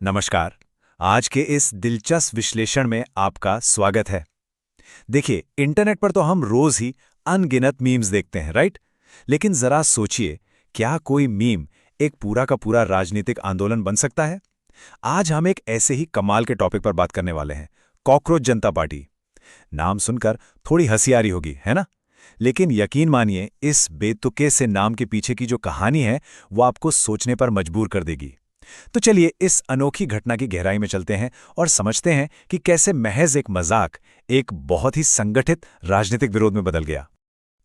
नमस्कार। आज के इस दिलचस्प विश्लेषण में आपका स्वागत है। देखिए, इंटरनेट पर तो हम रोज ही अनगिनत मीम्स देखते हैं, राइट? लेकिन जरा सोचिए, क्या कोई मीम एक पूरा का पूरा राजनीतिक आंदोलन बन सकता है? आज हम एक ऐसे ही कमाल के टॉपिक पर बात करने वाले हैं, कॉकरोच जनता पार्टी। नाम सुनकर थोड़ी हंसी आ रही होगी, है ना? लेकिन यकीन मानिए, इस बेतुके से नाम के पीछे की जो कहानी है, वो आपको सोचने पर मजबूर कर देगी। तो चलिए इस अनोखी घटना की गहराई में चलते हैं और समझते हैं कि कैसे महज एक मजाक एक बहुत ही संगठित राजनीतिक विरोध में बदल गया।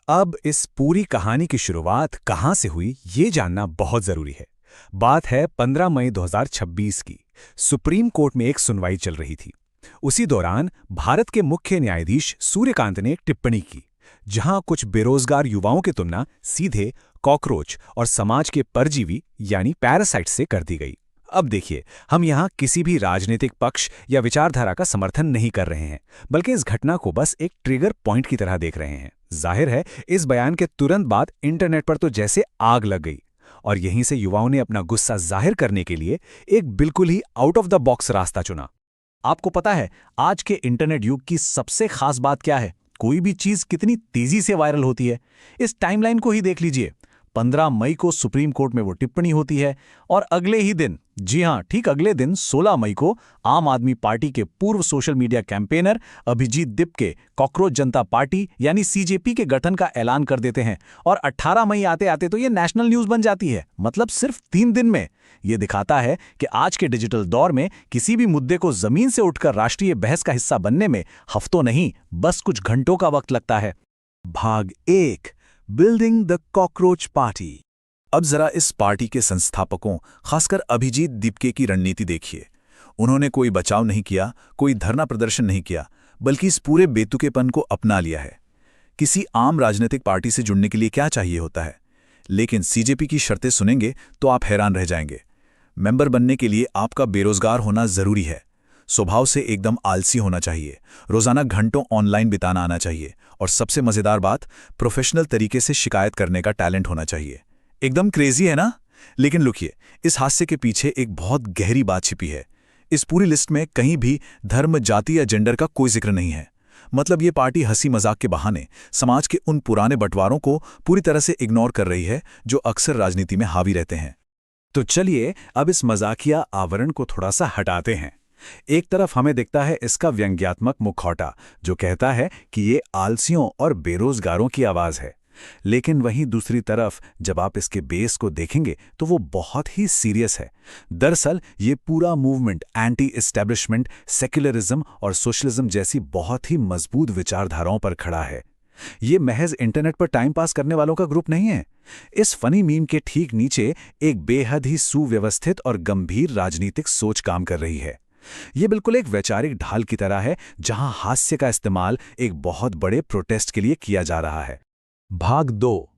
अब इस पूरी कहानी की शुरुआत कहां से हुई, ये जानना बहुत जरूरी है। बात है 15 मई 2026 की। सुप्रीम कोर्ट में एक सुनवाई चल रही थी। उसी दौरान भारत के मुख्य न्यायाधीश सूर्यकांत ने एक टिप्पणी की, जहां कुछ बेरोजगार युवाओं की तुलना सीधे कॉकरोच और समाज के परजीवी यानी पैरासाइट से कर दी गई। अब देखिए, हम यहां किसी भी राजनीतिक पक्ष या विचारधारा का समर्थन नहीं कर रहे हैं, बल्कि इस घटना को बस एक ट्रिगर पॉइंट की तरह देख रहे हैं। जाहिर है, इस बयान के तुरंत बाद इंटरनेट पर तो जैसे आग लग गई और यहीं से युवाओं ने अपना गुस्सा जाहिर करने के लिए एक बिल्कुल ही आउट ऑफ द बॉक्स रास्ता चुना। आपको पता है, आज के इंटरनेट युग की सबसे खास बात क्या है? कोई भी चीज कितनी तेजी से वायरल होती है। इस टाइमलाइन को ही देख लीजिए। 15 मई को सुप्रीम कोर्ट में वो टिप्पणी होती है और अगले ही दिन, जी हां, ठीक अगले दिन 16 मई को आम आदमी पार्टी के पूर्व social media campaigner Abhijeet Dipke cockroach Janata Party यानी सीजेपी के गठन का ऐलान कर देते हैं और 18 मई आते आते तो ये नेशनल न्यूज बन जाती है। मतलब सिर्फ 3 दिन में। ये दिखाता है कि आज के डिजिटल दौर में किसी भी मुद्दे को जमीन से उठकर राष्ट्रीय बहस का हिस्सा बनने में हफ्तों नहीं, बस कुछ घंटों का वक्त लगता है। भाग 1, बिल्डिंग द कॉकरोच पार्टी। अब जरा इस पार्टी के संस्थापकों, खासकर अभिजीत दीपके की रणनीति देखिए। उन्होंने कोई बचाव नहीं किया, कोई धरना प्रदर्शन नहीं किया, बल्कि इस पूरे बेतुकेपन को अपना लिया है। किसी आम राजनीतिक पार्टी से जुड़ने के लिए क्या चाहिए होता है, लेकिन सीजेपी की शर्तें सुनेंगे तो आप हैरान रह जाएंगे। मेंबर बनने के लिए आपका बेरोजगार होना जरूरी है, स्वभाव से एकदम आलसी होना चाहिए, रोजाना घंटों ऑनलाइन बिताना आना चाहिए और सबसे मजेदार बात, प्रोफेशनल तरीके से शिकायत करने का टैलेंट होना चाहिए। एकदम क्रेजी है ना? लेकिन लुकिए, इस हादसे के पीछे एक बहुत गहरी बात छिपी है। इस पूरी लिस्ट में कहीं भी धर्म, जाति या जेंडर का कोई जिक्र नहीं है। मतलब ये पार्टी हंसी मजाक के बहाने समाज के उन पुराने बंटवारों को पूरी तरह से इग्नोर कर रही है जो अक्सर राजनीति में हावी रहते हैं। तो चलिए अब इस मजाकिया आवरण को थोड़ा सा हटाते हैं। एक तरफ हमें दिखता है इसका व्यंग्यात्मक मुखौटा, जो कहता है कि ये आलसियों और बेरोजगारों की आवाज है। लेकिन वहीं दूसरी तरफ जब आप इसके बेस को देखेंगे तो वो बहुत ही सीरियस है। दरअसल ये पूरा मूवमेंट एंटी एस्टैब्लिशमेंट, सेक्युलरिज्म और सोशलिज्म जैसी बहुत ही मजबूत विचारधाराओं पर खड़ा है। ये महज इंटरनेट पर टाइम पास करने वालों का ग्रुप नहीं है। इस फनी मीम के ठीक नीचे एक बेहद ही सुव्यवस्थित और गंभीर राजनीतिक सोच काम कर रही है। ये बिल्कुल एक वैचारिक ढाल की तरह है, जहां हास्य का इस्तेमाल एक बहुत बड़े प्रोटेस्ट के लिए किया जा रहा है। भाग 2,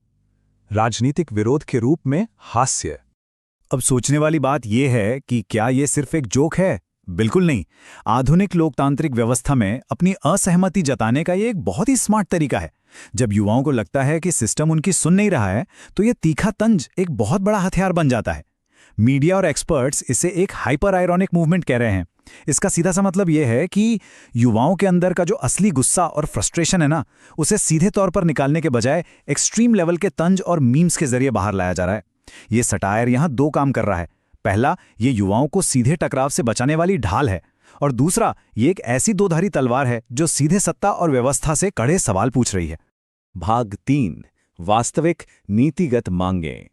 राजनीतिक विरोध के रूप में हास्य। अब सोचने वाली बात यह है कि क्या यह सिर्फ एक जोक है? बिल्कुल नहीं। आधुनिक लोकतांत्रिक व्यवस्था में अपनी असहमति जताने का यह एक बहुत ही स्मार्ट तरीका है। जब युवाओं को लगता है कि सिस्टम उनकी सुन नहीं रहा है, तो यह तीखा तंज एक बहुत बड़ा हथियार बन जाता है। मीडिया और एक्सपर्ट्स इसे एक हाइपर आयरॉनिक मूवमेंट कह रहे हैं। इसका सीधा सा मतलब यह है कि युवाओं के अंदर का जो असली गुस्सा और फ्रस्ट्रेशन है ना, उसे सीधे तौर पर निकालने के बजाय एक्सट्रीम लेवल के तंज और मीम्स के जरिए बाहर लाया जा रहा है। ये सटायर यहां 2 काम कर रहा है। पहला, ये युवाओं को सीधे टकराव से बचाने वाली ढाल है, और दूसरा, ये एक ऐसी दोधारी तलवार है जो सीधे सत्ता और व्यवस्था से कड़े सवाल पूछ रही है। भाग 3, वास्तविक नीतिगत मांगें।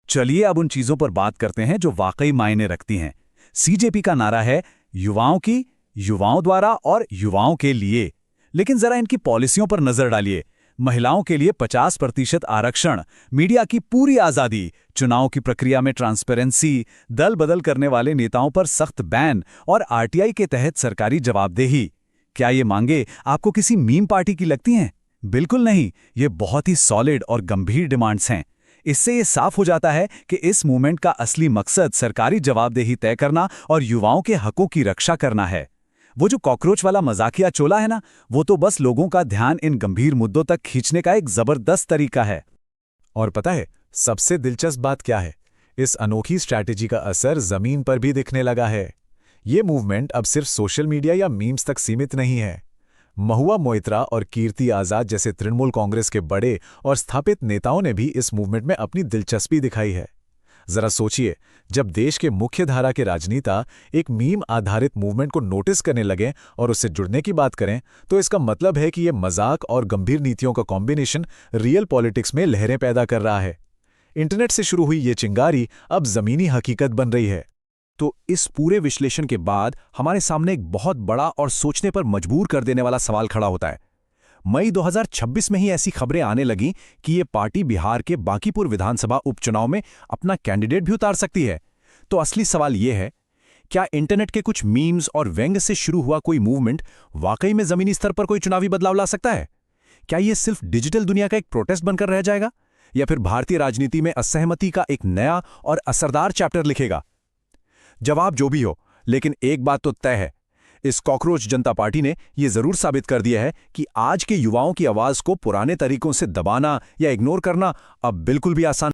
चलिए अब उन चीजों पर बात करते हैं जो वाकई मायने रखती हैं। सीजेपी का नारा है युवाओं की, युवाओं द्वारा और युवाओं के लिए। लेकिन जरा इनकी पॉलिसियों पर नजर डालिए। महिलाओं के लिए 50% आरक्षण, मीडिया की पूरी आजादी, चुनाव की प्रक्रिया में ट्रांसपेरेंसी, दल बदल करने वाले नेताओं पर सख्त बैन और आरटीआई के तहत सरकारी जवाबदेही। क्या ये मांगे आपको किसी मीम पार्टी की लगती हैं? बिल्कुल नहीं। ये बहुत ही सॉलिड और गंभीर डिमांड्स हैं। इससे ये साफ हो जाता है कि इस मूवमेंट का असली मकसद सरकारी जवाबदेही तय करना और युवाओं के हकों की रक्षा करना है। वो जो कॉकरोच वाला मजाकिया चोला है ना, वो तो बस लोगों का ध्यान इन गंभीर मुद्दों तक खींचने का एक जबरदस्त तरीका है। और पता है सबसे दिलचस्प बात क्या है? इस अनोखी स्ट्रैटेजी का असर जमीन पर भी दिखने लगा है। ये मूवमेंट अब सिर्फ सोशल मीडिया या मीम्स तक सीमित नहीं है। महुआ मोइत्रा और कीर्ति आजाद जैसे तृणमूल कांग्रेस के बड़े और स्थापित नेताओं ने भी इस मूवमेंट में अपनी दिलचस्पी दिखाई है। जरा सोचिए, जब देश के मुख्य धारा के राजनेता एक मीम आधारित मूवमेंट को नोटिस करने लगें और उससे जुड़ने की बात करें, तो इसका मतलब है कि ये मजाक और गंभीर नीतियों का कॉम्बिनेशन रियल पॉलिटिक्स में लहरें पैदा कर रहा है। इंटरनेट से शुरू हुई ये चिंगारी अब जमीनी हकीकत बन रही है। तो इस पूरे विश्लेषण के बाद हमारे सामने एक बहुत बड़ा और सोचने पर मजबूर कर देने वाला सवाल खड़ा होता है। मई 2026 में ही ऐसी खबरें आने लगीं कि ये पार्टी बिहार के बांकीपुर विधानसभा उपचुनाव में अपना कैंडिडेट भी उतार सकती है। तो असली सवाल ये है, क्या इंटरनेट के कुछ मीम्स और व्यंग्य से शुरू हुआ कोई मूवमेंट वाकई में जमीनी स्तर पर कोई चुनावी बदलाव ला सकता है? क्या ये सिर्फ डिजिटल दुनिया का एक प्रोटेस्ट बनकर रह जाएगा, या फिर भारतीय राजनीति में असहमति का एक नया और असरदार चैप्टर लिखेगा? जवाब जो भी हो, लेकिन एक बात तो तय है, इस कॉकरोच जनता पार्टी ने यह जरूर साबित कर दिया है कि आज के युवाओं की आवाज को पुराने तरीकों से दबाना या इग्नोर करना अब बिल्कुल भी आसान